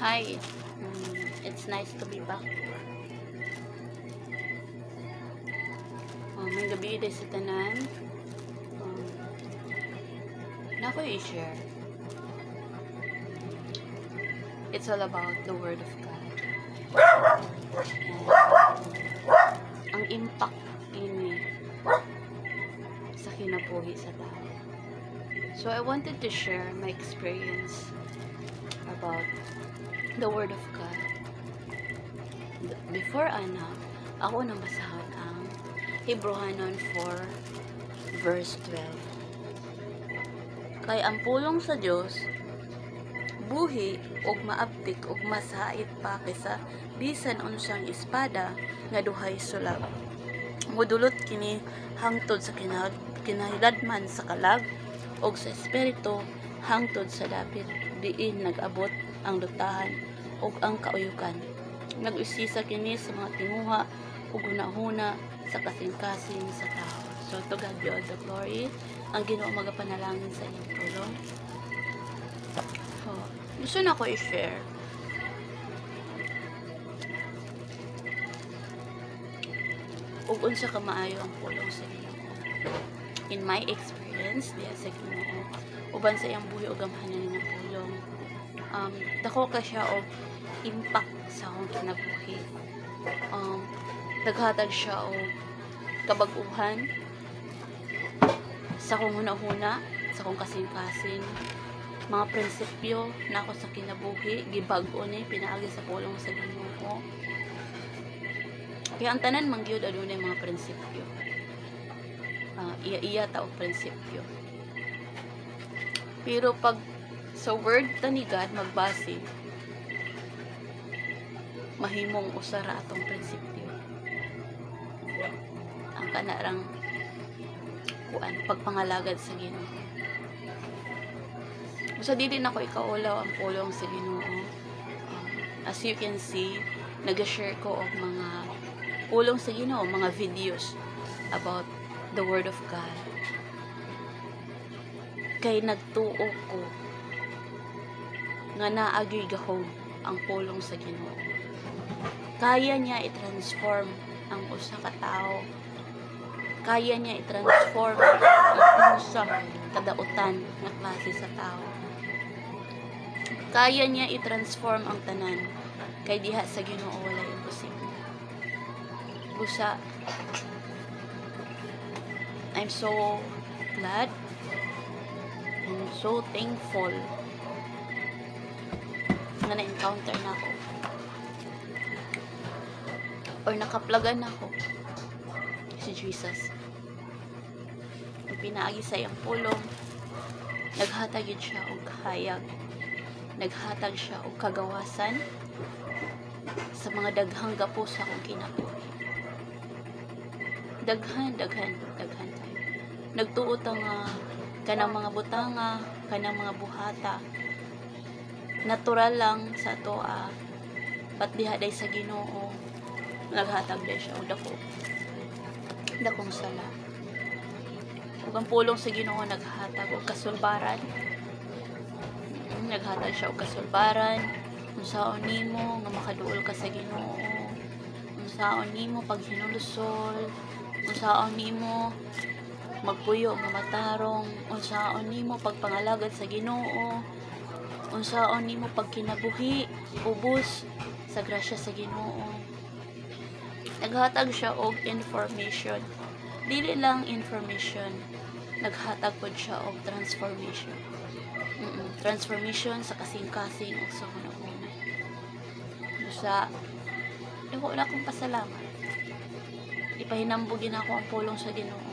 Hi, it's nice to be back. May gabi din sa tanan. Nako i-share. It's all about the Word of God. And ang impact ini sa kinabuhi sa tao. So I wanted to share my experience about the Word of God. Before ako nang basahan ang Hebrehanon 4 verse 12. Kay ang pulong sa Dios buhi ug maabtik ug masait pa kaysa bisan unsang espada nga duhay sulab. Modulot kini hangtod sa kinahilad-man sa kalag ug sa espiritu hangtod sa dapit diin nag-abot ang lutahan ug ang kauyukan. Nag-usisa kini sa mga tinguha ug hunahuna sa kasing-kasing sa tao. So to God be all the glory. Ang Ginoo magapanalangin sa inyong pulong. So, gusto na ko i-share ug unsa ka maayo ang pulong sa Ginoo. In my experience diya sa Ginoo, uban sa iyang buhi ug gamhanan nga pulong, dako ka siya og impact sa akong kinabuhi. Naghatag siya og kabag-uhan sa akong hunahuna, sa akong kasing-kasing, mga prinsipyo na ako sa kinabuhi, gibag-o ni pinaagi sa pulong sa Ginoo. Kaya ang tanan mangyud adunay mga prinsipyo. Iya ta og prinsipyo. Pero pag sa word ta ni God magbase, mahimong usara atong prinsipyo. Ang kanarang pagpangalagad sa Ginoo. Sa dili na ko ikaulaw ang pulong sa Ginoo. As you can see, nag-share ko og mga pulong sa Ginoo, mga videos about the Word of God. Kay nagtuo ko nga naagyoy gahom ang pulong sa Ginoo. Kaya niya i-transform ang usa ka tawo. Kaya niya i-transform ang usa kadautan nga klase sa tao. Kaya niya i-transform ang tanan. Kay diha sa Ginoo walay imposible. Busa, I'm so glad and so thankful na na-encounter na ako or nakaplagan ako si Jesus. Ang pinaagi sa iyang pulong, naghatag yun siya og hayag, naghatag siya og kagawasan sa mga daghang gapo sa akong kinabuhi. Daghan tayo. Nagtuo ta nga kanang mga butanga, kanang mga buhata natural lang sa toa, pat diha day sa Ginoo naghatag day siya og dakong sala. Ug ang pulong sa Ginoo naghatag og kasulbaran. Naghatag siya og kasulbaran unsaon nimo nga makaduol ka sa Ginoo, unsaon nimo pag hinulusol, unsaon nimo magpuyo nga matarong, unsaon nimo pagpangalagad sa Ginoo, unsaon nimo pag kinabuhi ubos sa grasya sa Ginoo. Naghatag siya og information. Dili lang information, naghatag pod siya og transformation. Transformation sa kasing-kasing ug sa hunahuna. Sa dako na akong pasalamat. Ipahinambugin ako ang pulong sa Ginoo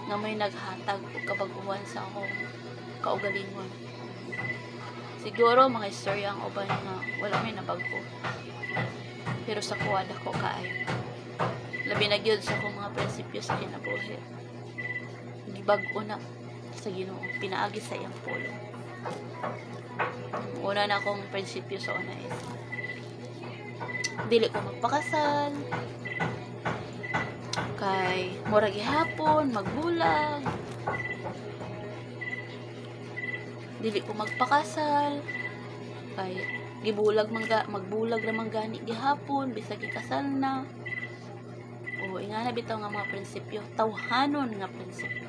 nga may naghatag og kabag-uhan sa akong kaugalingon. Siguro mga istorya ang uban nga wala may nabago. Pero sa kuwada ko kaayo. Labi na gyud sa akong mga prinsipyo sa kinabuhi. Gibag-o na sa Ginoo, pinaagi sa iyang pulong. Una na akong prinsipyo sa una is dili ko magpakasal, kay murag gihapon magbulag, dili ko magpakasal kay magbulag naman gani gihapon bisag ikasal na. O ingana bitaw nga mga prinsipyo, tawhanon nga prinsipyo.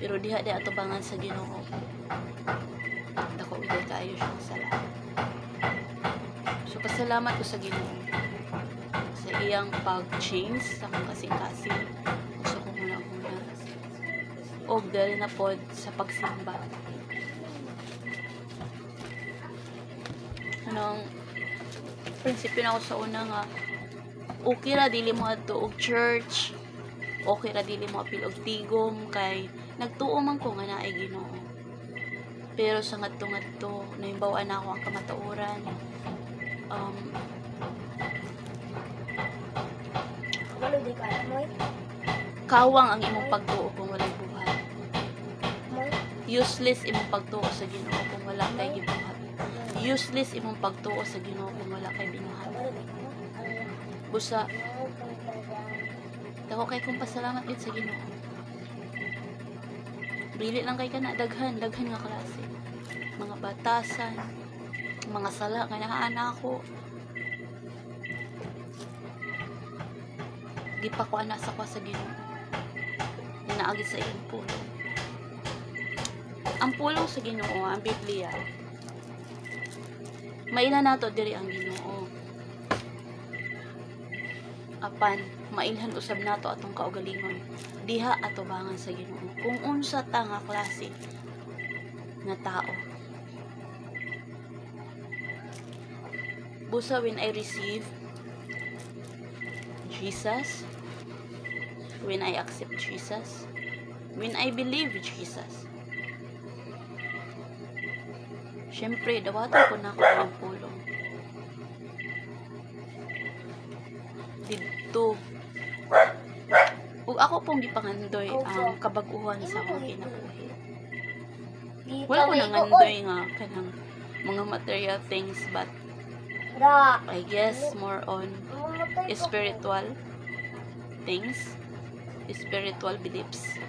Pero diha di atubangan sa Ginoo. Dako uday kaayo siyang sala. So pasalamat ko sa Ginoo sa iyang pag-change sa akong kasing-kasing. Gusto ko muna og dali na pod sa pagsimba. Anong prinsipyo na ako sa una nga okay ra dili mo adto og church, okay ra dili mo apil og tigom kay nagtuo man ko nga naay Ginoo. Pero sa ngadto nahibaw-an ako ang kamatauran. Walo di ka moy. Kawang ang imong pagtuo kung walay buhat. Moy. Useless imong pagtuo sa Ginoo kung wala kay gibuhat. Useless imong pagtuo sa Ginoo kung wala kay binuhat. Busa dako kay kung pasalamat gid sa Ginoo. Dili lang kay kana daghan nga klase. Mga batasan, mga sala nga naana ako. Gipakuha na sa kwa sa Ginoo. Inaagi sa iyang pulong. Ang pulong sa Ginoo, ang Biblia. Maila nato diri ang Ginoo. Apan mailhan usab nato atong kaugalingon diha atubangan sa Ginoo. Kung unsa ta nga klase nga tao. Busa when I receive Jesus, when I accept Jesus, when I believe Jesus, syempre dawatan ko na ako ng pulong dito. Ug ako pong gipangandoy ang kabag-uhan sa akong kinabuhi. Wala ko nangandoy nga kanang mga material things, but I guess more on spiritual things, spiritual beliefs.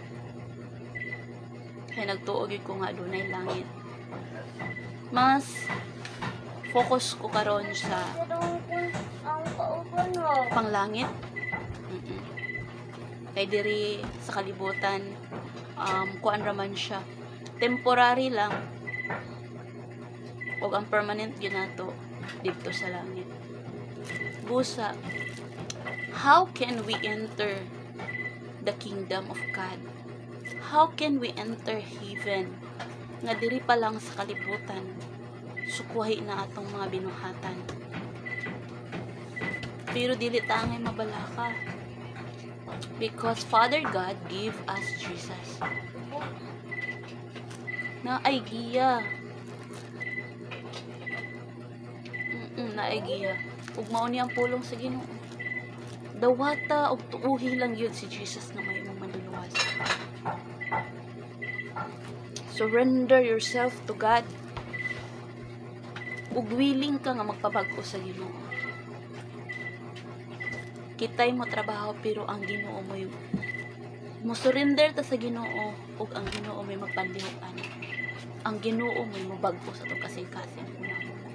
Kaya nagtuog ko nga dunay langit. Mas focus ko karon sa panglangit. Kay diri sa kalibutan kuan raman siya temporary lang, ug ang permanent ginato dito sa langit. Busa, how can we enter the kingdom of God? How can we enter heaven nga diri pa lang sa kalibutan sukuhay na atong mga binuhatan? Pero dili ta ngay mabalaka, because Father God gave us Jesus na ay giya. Na ay giya. Ug mao ni ang pulong sa Ginoo. Dawata og tuuhi lang yun si Jesus na may mong manluluwas. Surrender yourself to God. Ug willing ka nga magpabag-o sa Ginoo. Kitay mo trabaho pero ang Ginoo mo surrender ta sa Ginoo ug ang Ginoo may magpanlihokan. Ang Ginoo may mabag-o sa itong kasing-kasing unang-una.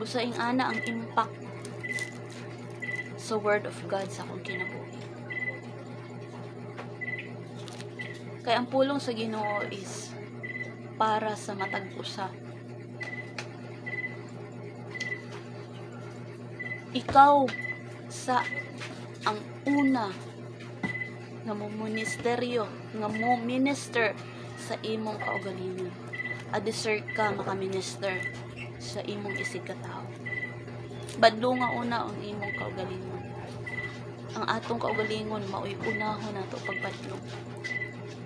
Busaing ana ang impact sa Word of God sa akong kinabuhi. Kaya ang pulong sa Ginoo is para sa matag usa. Ikaw sa ang una nga mo ministeryo, nga mo minister sa imong kaugalingon. A-deserve ka maka-minister sa imong isig katao. Badlo nga una ang imong kaugalingon. Ang atong kaugalingon maoy unahon nato pagbadlong.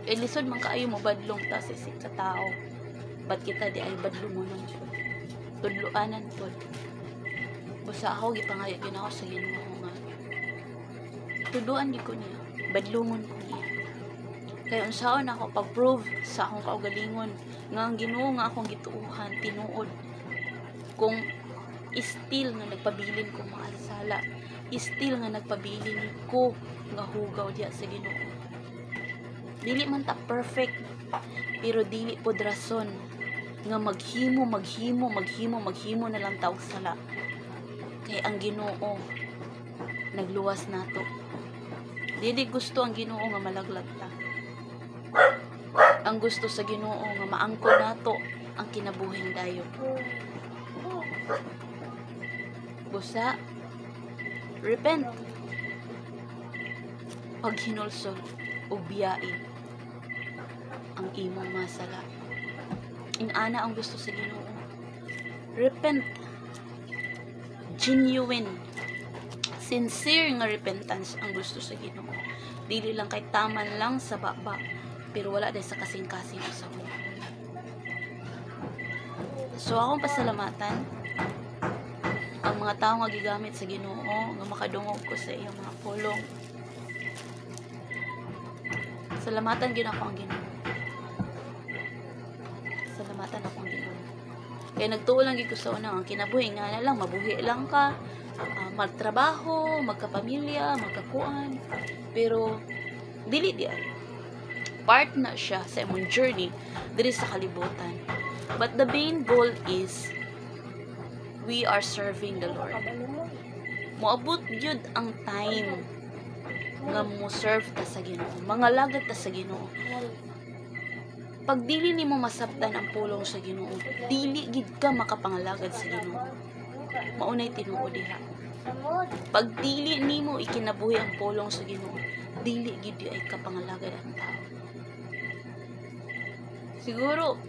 Kay lisod man kaayo mo badlong ta sa isig katao. Ba't kita di ay badlongon po? Tudloanan po. Basta ako gipangayag yun ako sa Ginoo nga. Tudloan di ko niya. Badlongon ko niya. Kaya unsaon ako pag-prove sa akong kaugalingon nga ang Ginoo nga akong gituuhan tinuod. Kung still nga nagpabilin ko mga sala, still nga nagpabilin ko nga hugaw diya sa Ginoo. Dili man ta perfect, pero dili pod rason nga maghimo na lang ta og sala. Kay ang Ginoo nagluwas nato. Dili gusto ang Ginoo nga malaglag ta. Ang gusto sa Ginoo nga maangkon nato ang kinabuhing dayon. Busa, repent. Paghinulsol o biyai ang imong masala. Inana ang gusto sa Ginoo. Repent. Genuine. Sincere nga repentance ang gusto sa Ginoo. Dili lang kay taman lang sa baba, pero wala din sa kasing-kasing sa mo. So akong pasalamatan ang mga tao nga gigamit sa Ginoo nga makadungog ko sa iyang mga pulong. Salamatan gyud ako ang Ginoo. Salamatan ako ang Ginoo. Kaya nagtuo lang gyud ko sa una ang kinabuhi nga na lang mabuhi lang ka, magtrabaho, magkapamilya, magkakuan. Pero dili di ay. Part na siya sa imong journey diri sa kalibutan. But the main goal is we are serving the Lord. Moabot gyud ang time nga mo serve ta sa Ginoo, mangalagad ta sa Ginoo. Pag dili nimo masabtan ang pulong sa Ginoo, dili gid ka makapangalagad sa Ginoo. Maunay tinuod diha. Pag dili nimo ikinabuhi ang pulong sa Ginoo, dili gid ay kapangalagad ang tao. Siguro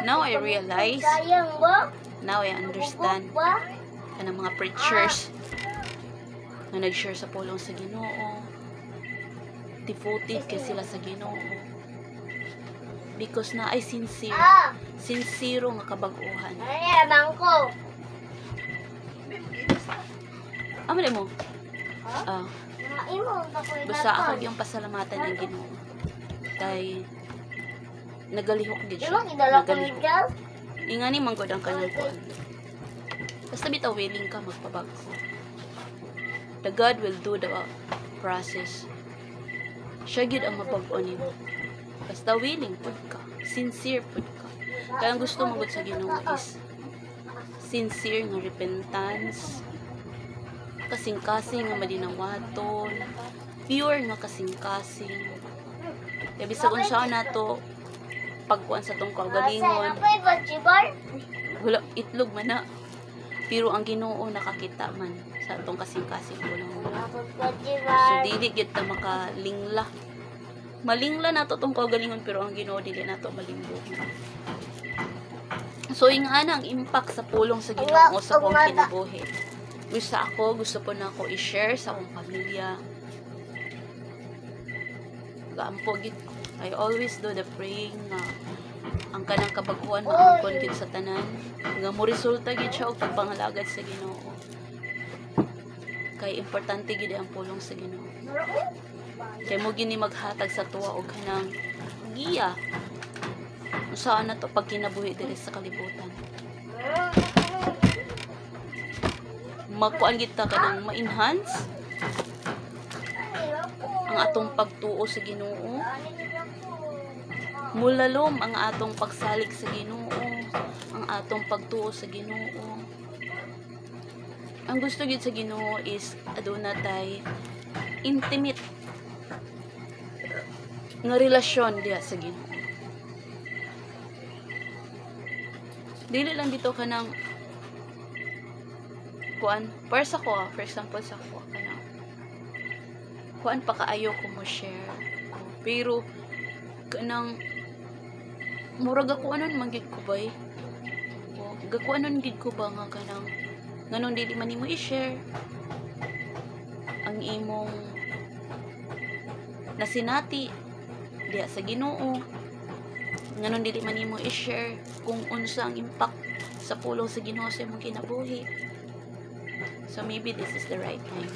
now I realize, now I understand kanang mga preachers nga nag-share sa pulong sa Ginoo, devoted kay sila sa Ginoo, because na ay sincero nga kabag-uhan. Amali mo? Basta ako yung pasalamatan ng Ginoo. Kay nagalihok gid siya. Nagalihok. Ingani man gud ang kanang kuan. Basta bitaw willing ka magpabago. The God will do the process. Siya gid ang mabag-o nimo. Basta willing pud ka, sincere pud ka. Kaya ang gusto mo gud sa Ginoo is sincere nga repentance, kasing-kasing nga madinawaton, pure nga kasing-kasing. Kaya bisag unsa nato pagkuan sa tong kaugalingon, wala itlog man na, pero ang Ginoo nakakita man sa atong kasing-kasing kulang. So dili gyud ta makalingla. Malingla nato tong kaugalingon, pero ang Ginoo dili nato malimbog. So ingana ang impact sa pulong sa Ginoo sa akong kinabuhi. Gusto po na ako i-share sa akong pamilya. Gaampo gid ko. I always do the praying na ang kanang kabaguhan maangkon gid sa tanan, nga mo resulta gid siya og pagpangalagad sa Ginoo. Kay importante gid ang pulong sa Ginoo. Kay mo gini maghatag sa tuwa og kanang giya. Usahan na to pag kinabuhi diri sa kalibutan. Magkuan gid ta kanang ma-enhance ang atong pagtuo sa Ginoo. Mulalom ang atong pagsalig sa Ginoo, ang atong pagtuo sa Ginoo. Ang gusto gid sa Ginoo is aduna tay intimate nga relasyon diha sa Ginoo. Dili lang dito kanang kuan, for example sa ko kanang kuan pa kaayo ko mo share. Pero kanang murag ako anon man gid ko bay. Gakuanon gid ko ba nga kanang nganon dili man nimo i-share ang imong nasinati diha sa Ginoo. Nganon dili man nimo i-share kung unsa ang impact sa pulong sa Ginoo sa imong kinabuhi. So maybe this is the right time.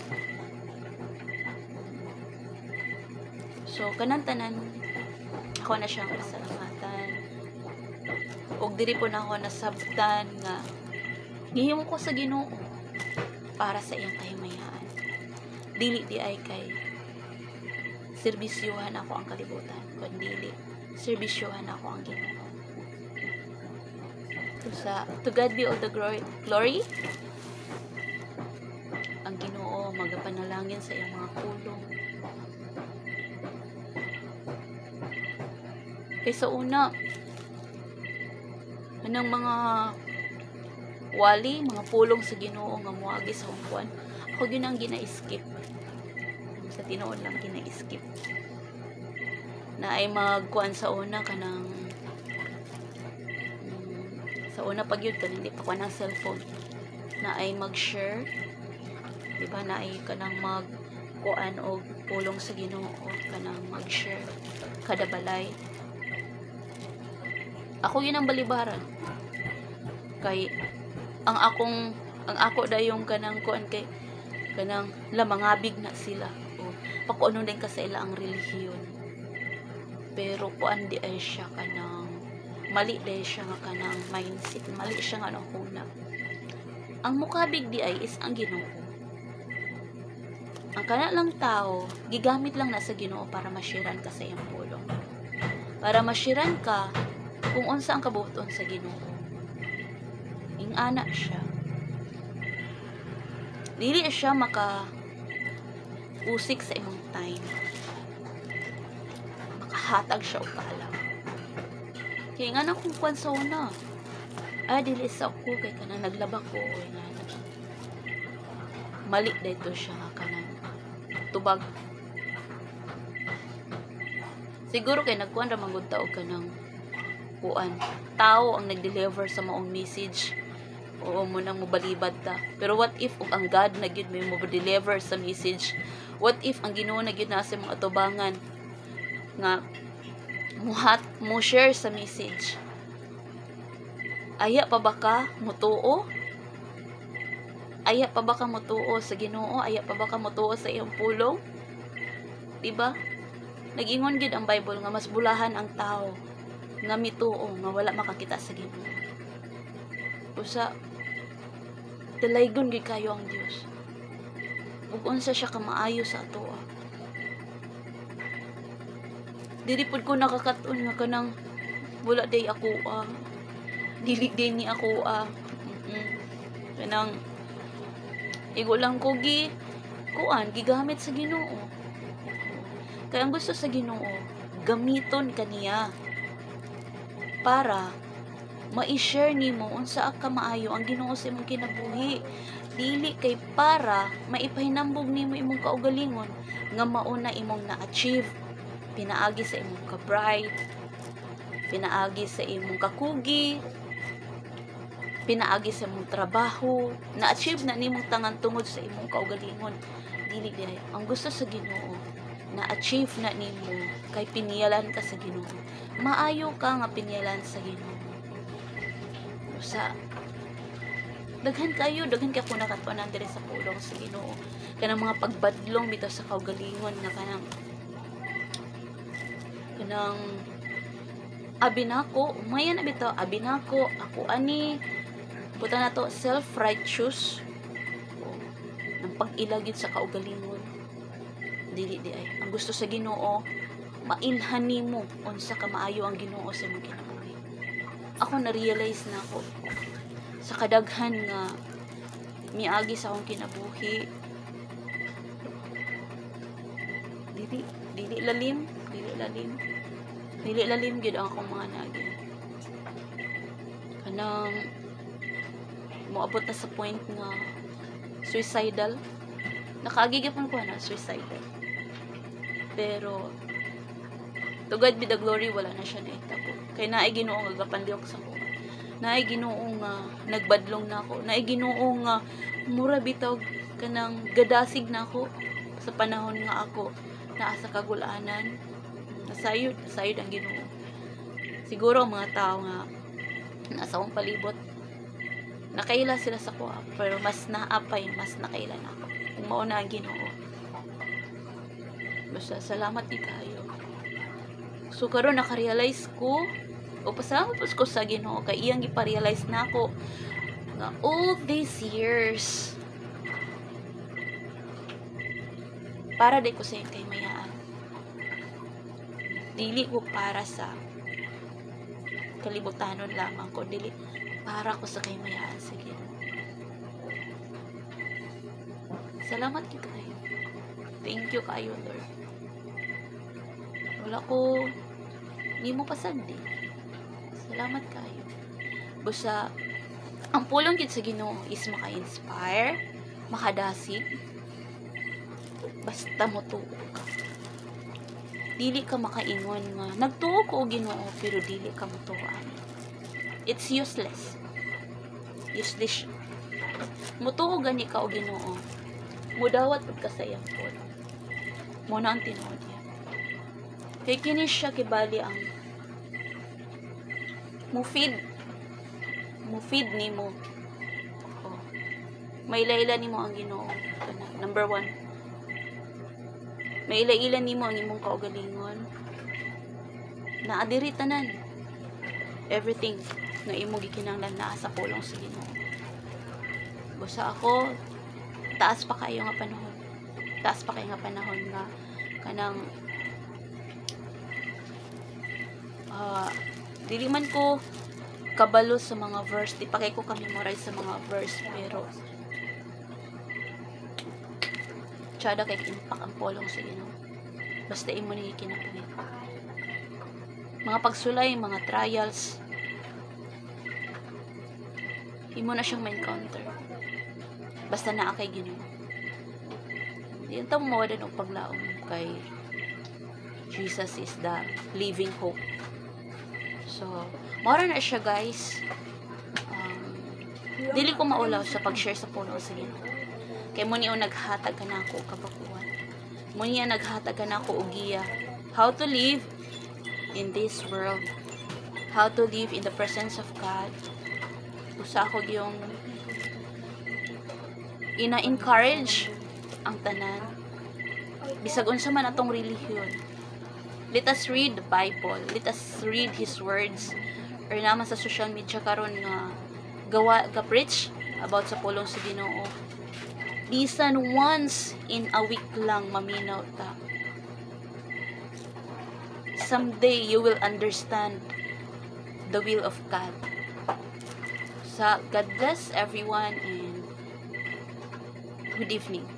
So kanang tanan ako na siyang pasalamatan. Og diri po na ako nasabtan nga gihimo ko sa Ginoo para sa iyang kahimayan. Dili di ay kay serbisyuhan ako ang kalibutan, kundi serbisyuhan ako ang Ginoo. To God be all the glory. Ang Ginoo magapanalangin sa iyang mga pulong. Kaysa una, anang mga wali, mga pulong sa Ginoo nga muagi sa hungkuan, ako yun ang gina-skip. Sa tinuod lang gina-skip. Na ay magkuan sa una kanang sa una pag yun kanang hindi pa kuan ng cellphone. Na ay mag-share, diba, na ay kanang magkuan o pulong sa Ginoo, kanang mag-share kada balay. Ako yun ang balibaran. Kay ang ako dayong kanang kuan kay kanang lamangabig na sila. O pakuano din ka sa ila ang relihiyon. Pero kuan di ay siya kanang mali di siya nga kanang mindset, mali siya nga huna. Ang mukabig di ay is ang Ginoo. Ang kana lang tao gigamit lang na sa Ginoo para mashiran ka sa iyang pulong. Para mashiran ka kung unsa ang kabuton sa Ginoo. Ingana siya. Dili siya usik sa imong time. Makahatag siya og kaalam. Kaya nga na kung kwan sa una. Dili sa ako kay kanang naglaba ko. Mali dito siya nga kanang tubag. Siguro kay nagkuan ra manggod ta og kanang kuan, tao ang nag-deliver sa maong message. Oo mo nang mobalibad ta. Pero what if ang God na gyud may mo-deliver sa message? What if ang Ginoo na gyud na sa mga atubangan nga mo share sa message? Aya pa ba ka mutuo? Aya pa ba ka mutuo sa Ginoo? Aya pa ba ka mutuo sa iyong pulong? Diba? Nag-ingon gyud ang Bible nga mas bulahan ang tao nga mituo nga wala makakita sa Ginoo. Usa dalaygon gyud kayo ang Dios. Ug unsa siya ka maayo sa atoa. Dili pud ko nakakaton nga kanang wala day ako dili day ni ako kanang igo lang ko gigamit sa Ginoo. Kaya ang gusto sa Ginoo gamiton kaniya para ma-share nimo unsa ka maayo ang Ginoo sa imong kinabuhi. Dili kay para maipahinambog nimo imong kaugalingon nga mauna imong na-achieve pinaagi sa imong ka-bright, pinaagi sa imong kakugi, pinaagi sa imong trabaho, na-achieve na nimong tangan tungod sa imong kaugalingon. Dili di ang gusto sa Ginoo na-achieve na nimo kay piniyalan ka sa Ginoo. Maayo ka nga piniyalan sa Ginoo. Usa daghan kayo kung nakatuanan diri sa pulong sa Ginoo. Kanang mga pagbadlong bitaw sa kaugalingon na kanang abinako, umayan na bitaw abinako, ako ani puta na to self-righteous. Nang pag-ilagid sa kaugalingon. Dili di ay. Ang gusto sa Ginoo mailhan nimo unsa ka maayo ang Ginoo sa imong kinabuhi. Ako na-realize na ako sa kadaghan nga miagi sa akong kinabuhi. Dili lalim gyud ang akong mga nagi. Kanang moabot na sa point nga suicidal. Nakagigipon ko na suicidal. Pero to God be the glory, wala na siya naitabo. Kay naay Ginoo nga gapandiok sa ko. Naay Ginoo nga nagbadlong na ako. Naay Ginoo nga mura bitaw kanang gadasig na ako sa panahon nga ako naa sa kagulanan. Nasayod ang Ginoo. Siguro ang mga tao nga nasa akong palibot nakaila sila sa ko, pero mas naapay, mas nakaila na ako. Kung mauna ang Ginoo. Basta salamat di kayo. So karon naka-realize ko o pasalamat ko sa Ginoo kay iyang gipa-realize na ako nga all these years para di ko sa kay mayaan. dili ko para sa kalibutanon lamang, kundi para ko sa kaymayaan sa Ginoo. Salamat kay kayo. Thank you kayo, Lord. Wala ko ni mo pasagdi. Salamat kayo. Busa ang pulong gid sa Ginoo is maka-inspire, makadasig. Basta mo tuo ka. Dili ka makaingon nga nagtuo ko og Ginoo pero dili ka motuoan. It's useless. Useless. Mutuo gani ka og Ginoo. Mudawat pud ka sa iyang pulong. Mo na ang tinuod niya. Kay kini siya kibali ang mufid nimo. Oh. May layla nimo ang Ginoo. Number 1. May ila nimo ang imong kaugalingon. Naa diri tanan. Everything nga imo gikinahanglan naa sa pulong sa Ginoo. Busa ako taas pa kayo nga panahon. Taas pa kayo nga panahon nga kanang dili man ko kabalo sa mga verse, di pa kay ko ka-memorize sa mga verse, pero tsada kay impact ang pulong sa Ginoo. Basta imo ni kinapangit. Mga pagsulay, mga trials, imo na siyang ma-encounter. Basta naa kay Ginoo. Diyan ta mo mawadan og paglaom kay Jesus is the living hope. So, mara na siya guys. Dili ko maulaw sa pag-share sa pulong sa Ginoo. Kay mo niyo naghatag ka na ako kabakuan. Mo niya naghatag ka na ako og giya. How to live in this world. How to live in the presence of God. Usa ko yung ina-encourage ang tanan. Bisag unsa man atong relihiyon. Let us read the Bible. Let us read His words. Or naman sa social media karon nga gawa ka preach about sa pulong sa Ginoo. Bisan once in a week lang maminaw ta. Someday you will understand the will of God. So God bless everyone and good evening.